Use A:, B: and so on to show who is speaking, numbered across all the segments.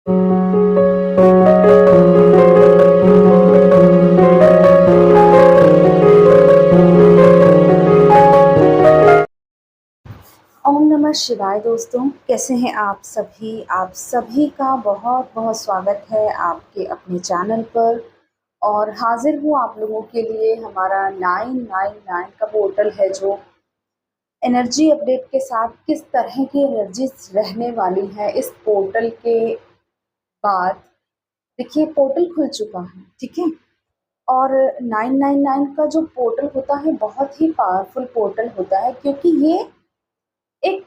A: ओम नमः शिवाय दोस्तों, कैसे हैं आप सभी का बहुत बहुत स्वागत है आपके अपने चैनल पर। और हाजिर हूँ आप लोगों के लिए। हमारा 999 का पोर्टल है जो एनर्जी अपडेट के साथ किस तरह की एनर्जीज रहने वाली है इस पोर्टल के बाद। देखिए, पोर्टल खुल चुका है, ठीक है। और 999 का जो पोर्टल होता है बहुत ही पावरफुल पोर्टल होता है, क्योंकि ये एक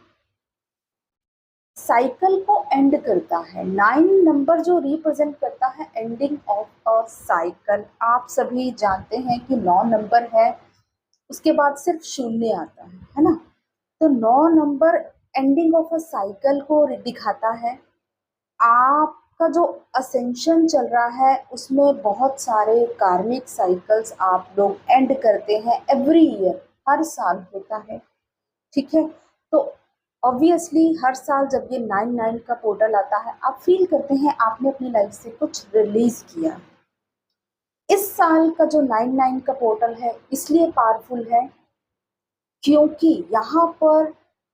A: साइकिल को एंड करता है। 9 नंबर जो रिप्रेजेंट करता है एंडिंग ऑफ अ साइकिल। आप सभी जानते हैं कि 9 नंबर है, उसके बाद सिर्फ शून्य आता है ना। तो 9 number ending of a cycle को दिखाता है। आपका जो असेंशन चल रहा है उसमें बहुत सारे कार्मिक साइकिल्स आप लोग एंड करते हैं एवरी ईयर, हर साल होता है, ठीक है। तो ऑब्वियसली हर साल जब ये 9 का पोर्टल आता है, आप फील करते हैं आपने अपनी लाइफ से कुछ रिलीज किया। इस साल का जो 9 का पोर्टल है इसलिए पावरफुल है क्योंकि यहाँ पर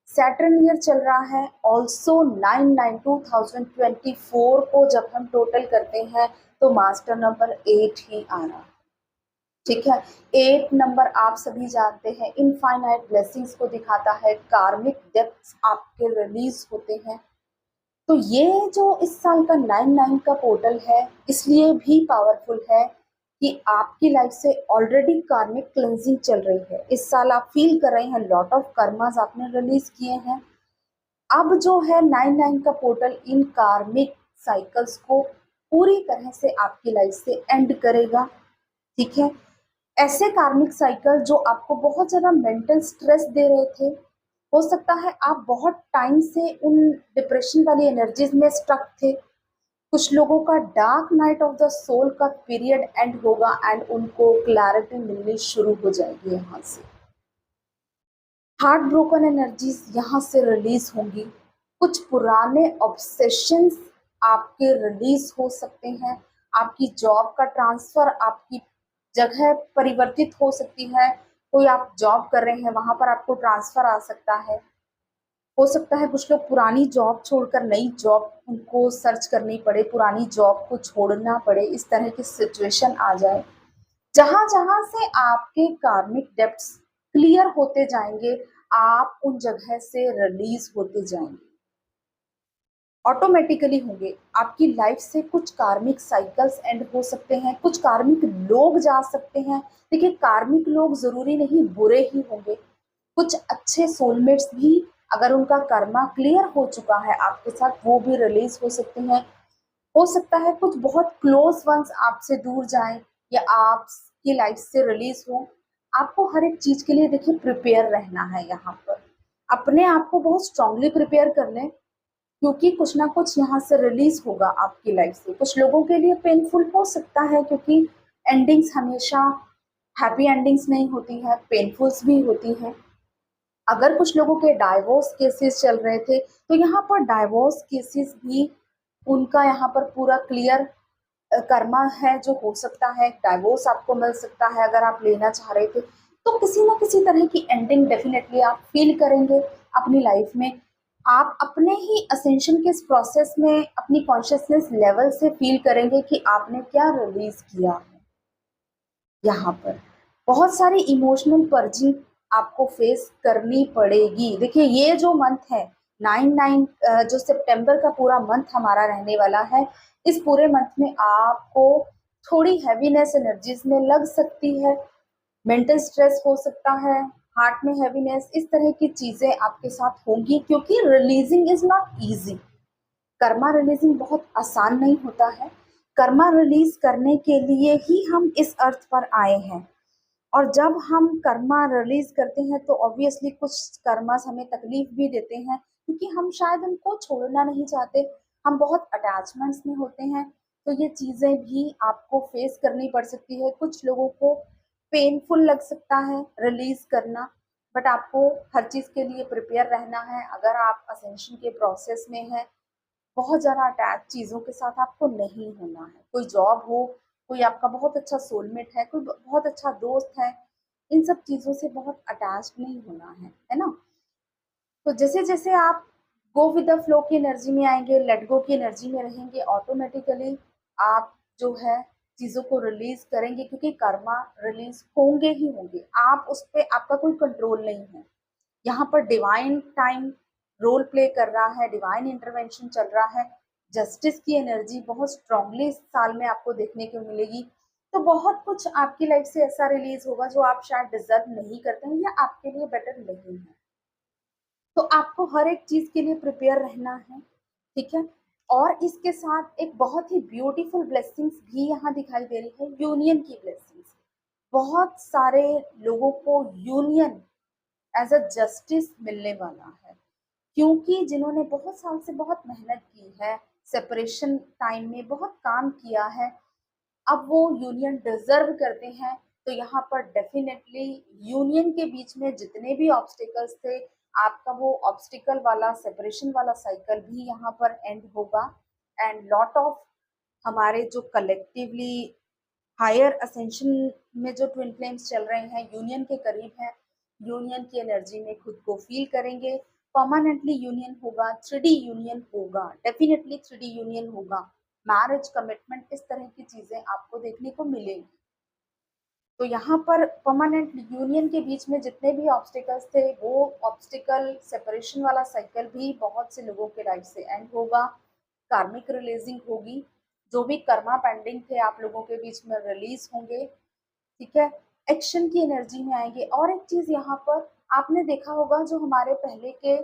A: सैटर्न ईयर चल रहा है। ऑल्सो 9/9/2024 को जब हम टोटल करते हैं तो मास्टर नंबर 8 ही आ रहा है, ठीक है। 8 नंबर आप सभी जानते हैं इनफाइनाइट ब्लेसिंग्स को दिखाता है, कार्मिक डेप्थ्स आपके रिलीज होते हैं। तो ये जो इस साल का 9 का पोर्टल है इसलिए भी पावरफुल है कि आपकी लाइफ से ऑलरेडी कार्मिक क्लेंजिंग चल रही है। इस साल आप फील कर रहे हैं लॉट ऑफ कर्मास आपने रिलीज किए हैं। अब जो है 9 का पोर्टल इन कार्मिक साइकिल्स को पूरी तरह से आपकी लाइफ से एंड करेगा, ठीक है। ऐसे कार्मिक साइकिल जो आपको बहुत ज़्यादा मेंटल स्ट्रेस दे रहे थे, हो सकता है आप बहुत टाइम से उन डिप्रेशन वाली एनर्जीज में स्टक थे। कुछ लोगों का dark night of the soul का पीरियड एंड होगा एंड उनको क्लैरिटी मिलनी शुरू हो जाएगी। यहाँ से हार्ट ब्रोकन एनर्जीज यहाँ से रिलीज होंगी। कुछ पुराने ऑब्सेशंस आपके रिलीज हो सकते हैं। आपकी जॉब का ट्रांसफर, आपकी जगह परिवर्तित हो सकती है। कोई आप जॉब कर रहे हैं वहां पर आपको ट्रांसफर आ सकता है। हो सकता है कुछ लोग पुरानी जॉब छोड़कर नई जॉब उनको सर्च करनी पड़े, पुरानी जॉब को छोड़ना पड़े, इस तरह की सिचुएशन आ जाए। जहां जहां से आपके कार्मिक डेब्ट्स क्लियर होते जाएंगे, आप उन जगह से रिलीज होते जाएंगे, ऑटोमेटिकली होंगे। आपकी लाइफ से कुछ कार्मिक साइकिल्स एंड हो सकते हैं, कुछ कार्मिक लोग जा सकते हैं। देखिए, कार्मिक लोग जरूरी नहीं बुरे ही होंगे। कुछ अच्छे सोलमेट्स भी, अगर उनका कर्मा क्लियर हो चुका है आपके साथ, वो भी रिलीज हो सकते हैं। हो सकता है कुछ बहुत क्लोज वंस आपसे दूर जाएं या आपकी लाइफ से रिलीज हो। आपको हर एक चीज के लिए देखिए प्रिपेयर रहना है। यहाँ पर अपने आप को बहुत स्ट्रांगली प्रिपेयर कर लें, क्योंकि कुछ ना कुछ यहाँ से रिलीज होगा आपकी लाइफ से। कुछ लोगों के लिए पेनफुल हो सकता है, क्योंकि एंडिंग्स हमेशा हैप्पी एंडिंग्स नहीं होती है, पेनफुल्स भी होती हैं। अगर कुछ लोगों के डाइवोर्स केसेस चल रहे थे तो यहाँ पर डाइवोर्स केसेस भी उनका यहाँ पर पूरा क्लियर कर्मा है जो हो सकता है। डाइवोर्स आपको मिल सकता है अगर आप लेना चाह रहे थे, तो किसी ना किसी तरह की एंडिंग डेफिनेटली आप फील करेंगे अपनी लाइफ में। आप अपने ही असेंशन के इस प्रोसेस में अपनी कॉन्शियसनेस लेवल से फील करेंगे कि आपने क्या रिलीज किया है। यहाँ पर बहुत सारी इमोशनल पर्जिंग आपको फेस करनी पड़ेगी। देखिए, ये जो मंथ है 9 जो सितंबर का पूरा मंथ हमारा रहने वाला है, इस पूरे मंथ में आपको थोड़ी हैवीनेस एनर्जीज में लग सकती है। मेंटल स्ट्रेस हो सकता है, हार्ट में हैवीनेस, इस तरह की चीजें आपके साथ होंगी, क्योंकि releasing is not easy. Karma releasing बहुत आसान नहीं होता है। कर्मा रिलीज करने के लिए ही हम इस अर्थ पर आए हैं। और जब हम कर्मा रिलीज करते हैं तो ऑब्वियसली कुछ कर्मास हमें तकलीफ भी देते हैं, क्योंकि हम शायद उनको छोड़ना नहीं चाहते। हम बहुत अटैचमेंट्स में होते हैं, तो ये चीजें भी आपको फेस करनी पड़ सकती है। कुछ लोगों को पेनफुल लग सकता है रिलीज करना, बट आपको हर चीज के लिए प्रिपेयर रहना है। अगर आप असेंशन के प्रोसेस में हैं, बहुत ज़्यादा अटैच चीज़ों के साथ आपको नहीं होना है। कोई जॉब हो, कोई आपका बहुत अच्छा सोलमेट है, कोई बहुत अच्छा दोस्त है, इन सब चीज़ों से बहुत अटैच नहीं होना है ना? तो जैसे-जैसे आप गो विद द फ्लो की एनर्जी में आएँगे, लेट गो की एनर्जी में रहेंगे, ऑटोमैटिकली आप जो है चीज़ों को रिलीज़ करेंगे, क्योंकि कर्मा रिलीज़ होंगे ही होंगे। आप उस पे आपका कोई कंट्रोल नहीं है। यहाँ पर डिवाइन टाइम रोल प्ले कर रहा है, डिवाइन इंटरवेंशन चल रहा है, जस्टिस की एनर्जी बहुत स्ट्रांगली इस साल में आपको देखने को मिलेगी। तो बहुत कुछ आपकी लाइफ से ऐसा रिलीज़ होगा जो आप शायद डिज़र्व नहीं करते हैं या आपके लिए बेटर नहीं है। तो आपको हर एक चीज़ के लिए प्रिपेयर रहना है, ठीक है? और इसके साथ एक बहुत ही ब्यूटीफुल ब्लेसिंग्स भी यहाँ दिखाई दे रही है, यूनियन की ब्लेसिंग्स। बहुत सारे लोगों को यूनियन एज़ अ जस्टिस मिलने वाला है, क्योंकि जिन्होंने बहुत साल से बहुत मेहनत की है, सेपरेशन टाइम में बहुत काम किया है, अब वो यूनियन डिजर्व करते हैं। तो यहाँ पर डेफिनेटली यूनियन के बीच में जितने भी ऑब्स्टिकल्स थे, आपका वो ऑब्स्टिकल वाला सेपरेशन वाला साइकिल भी यहाँ पर एंड होगा। एंड लॉट ऑफ हमारे जो कलेक्टिवली हायर असेंशन में जो ट्विन फ्लेम्स चल रहे हैं, यूनियन के करीब हैं, यूनियन की एनर्जी में खुद को फील करेंगे। परमानेंटली यूनियन होगा, 3D यूनियन होगा, डेफिनेटली 3D यूनियन होगा, मैरिज, कमिटमेंट, इस तरह की चीजें आपको देखने को मिलेंगी। तो यहाँ पर परमानेंट यूनियन के बीच में जितने भी ऑब्स्टिकल्स थे, वो ऑब्स्टिकल सेपरेशन वाला साइकिल भी बहुत से लोगों के लाइफ से एंड होगा। कार्मिक रिलीजिंग होगी, जो भी कर्मा पेंडिंग थे आप लोगों के बीच में रिलीज होंगे, ठीक है? एक्शन की एनर्जी में आएंगे। और एक चीज यहाँ पर आपने देखा होगा, जो हमारे पहले के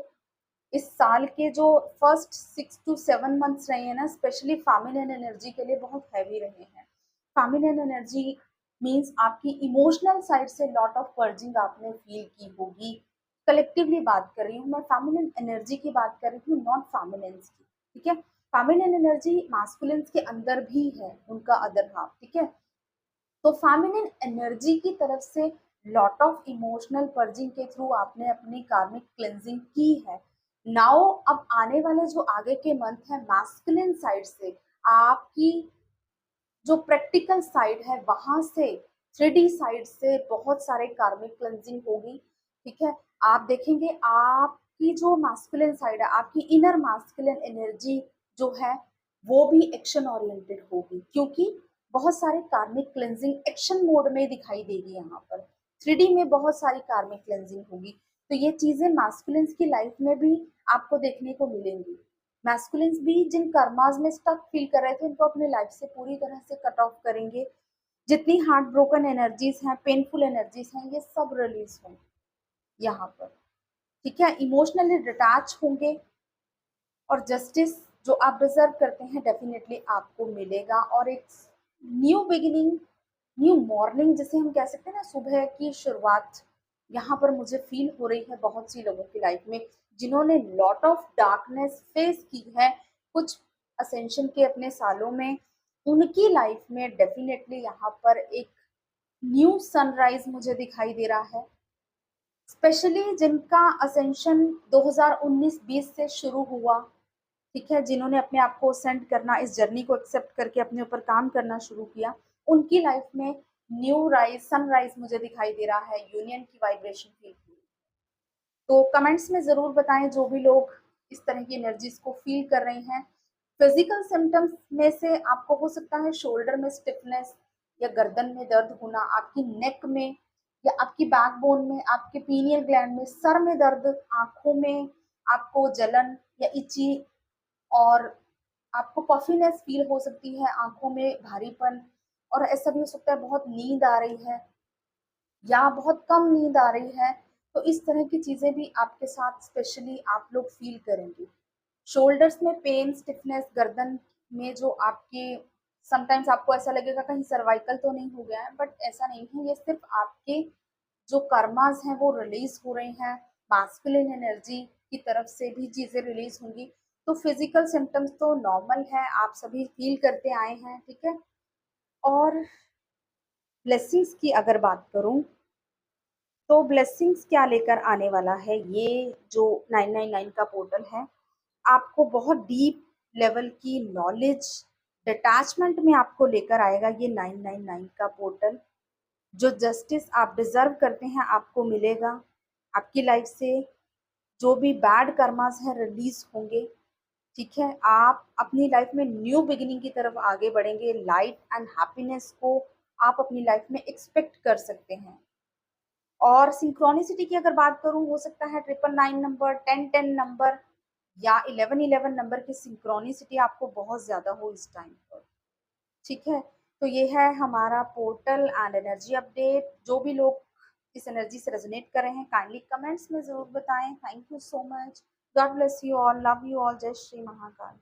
A: इस साल के जो फर्स्ट 6 to 7 मंथ्स रहे हैं ना, स्पेशली फेमिनिन एनर्जी के लिए बहुत हैवी रहे हैं। फेमिनिन एनर्जी मीन्स आपकी इमोशनल साइड से लॉट ऑफ पर्जिंग आपने फील की होगी। कलेक्टिवली बात कर रही हूँ मैं, फेमिनिन एनर्जी की बात कर रही हूँ, नॉट फेमिनिन्स की, ठीक है? फेमिनिन एनर्जी मास्कुलिन्स के अंदर भी है, उनका अदर हाफ, ठीक है? तो फेमिनिन एनर्जी की तरफ से लॉट ऑफ इमोशनल पर्जिंग के थ्रू आपने अपनी कार्मिक क्लेंजिंग की है। नाउ अब आने वाले जो आगे के मंथ है, मैस्कुलिन साइड से आपकी जो प्रैक्टिकल साइड है, वहां से 3D साइड से बहुत सारे कार्मिक क्लेंजिंग होगी, ठीक है? आप देखेंगे आपकी जो मैस्कुलिन साइड है, आपकी इनर मैस्कुलिन एनर्जी जो है, वो भी एक्शन ओरिएंटेड होगी, क्योंकि बहुत सारे कार्मिक क्लेंजिंग एक्शन मोड में दिखाई देगी। यहाँ पर 3D में बहुत सारी कार्मिक क्लेंजिंग होगी। तो ये चीजें मैस्कुलिन्स की लाइफ में भी आपको देखने को मिलेंगी। मैस्कुलिन्स भी जिन कर्मास में स्टक फील कर रहे थे, इनको अपने लाइफ से पूरी तरह से कट ऑफ करेंगे। जितनी हार्ट ब्रोकन एनर्जीज हैं, पेनफुल एनर्जीज हैं, ये सब रिलीज होंगे यहाँ पर, ठीक है? इमोशनली डिटैच होंगे, और जस्टिस जो आप डिजर्व करते हैं डेफिनेटली आपको मिलेगा। और एक न्यू बिगिनिंग, न्यू मॉर्निंग जिसे हम कह सकते हैं ना, सुबह की शुरुआत यहाँ पर मुझे फील हो रही है बहुत सी लोगों की लाइफ में, जिन्होंने लॉट ऑफ डार्कनेस फेस की है कुछ असेंशन के अपने सालों में। उनकी लाइफ में डेफिनेटली यहाँ पर एक न्यू सनराइज मुझे दिखाई दे रहा है, स्पेशली जिनका असेंशन 2019-20 से शुरू हुआ, ठीक है? जिन्होंने अपने आप को सेंड करना, इस जर्नी को एक्सेप्ट करके अपने ऊपर काम करना शुरू किया, उनकी लाइफ में न्यू राइज, सनराइज मुझे दिखाई दे रहा है, यूनियन की वाइब्रेशन फील की। तो कमेंट्स में ज़रूर बताएं जो भी लोग इस तरह की एनर्जीज को फील कर रहे हैं। फिजिकल सिम्टम्स में से आपको हो सकता है शोल्डर में स्टिफनेस, या गर्दन में दर्द होना, आपकी नेक में, या आपकी बैकबोन में, आपके पीनियल ग्लैंड में, सर में दर्द, आंखों में आपको जलन या इची, और आपको पफीनेस फील हो सकती है, आंखों में भारीपन, और ऐसा भी हो सकता है बहुत नींद आ रही है या बहुत कम नींद आ रही है। तो इस तरह की चीजें भी आपके साथ स्पेशली आप लोग फील करेंगे। शोल्डर्स में पेन, स्टिफनेस, गर्दन में जो आपके, समटाइम्स आपको ऐसा लगेगा कहीं सर्वाइकल तो नहीं हो गया है, बट ऐसा नहीं है, ये सिर्फ आपके जो कर्मास हैं वो रिलीज हो रहे हैं। मास्कुलिन एनर्जी की तरफ से भी चीजें रिलीज होंगी। तो फिजिकल सिम्टम्स तो नॉर्मल है, आप सभी फील करते आए हैं, ठीक है? और ब्लेसिंग्स की अगर बात करूं, तो ब्लेसिंग्स क्या लेकर आने वाला है ये जो 999 का पोर्टल है, आपको बहुत डीप लेवल की नॉलेज डिटैचमेंट में आपको लेकर आएगा ये 999 का पोर्टल। जो जस्टिस आप डिजर्व करते हैं आपको मिलेगा। आपकी लाइफ से जो भी बैड कर्मास हैं रिलीज होंगे। ठीक है, आप अपनी लाइफ में न्यू बिगिनिंग की तरफ आगे बढ़ेंगे। लाइट एंड हैप्पीनेस को आप अपनी लाइफ में एक्सपेक्ट कर सकते हैं। और सिंक्रोनिसिटी की अगर बात करूं, हो सकता है 999 नंबर, 1010 नंबर या 1111 नंबर की सिंक्रोनिसिटी आपको बहुत ज्यादा हो इस टाइम पर। ठीक है, तो ये है हमारा पोर्टल एंड एनर्जी अपडेट। जो भी लोग इस एनर्जी से रेजोनेट कर रहे हैं काइंडली कमेंट्स में जरूर बताएं। Thank you so much. God bless you all, love you all, जय श्री महाकाल।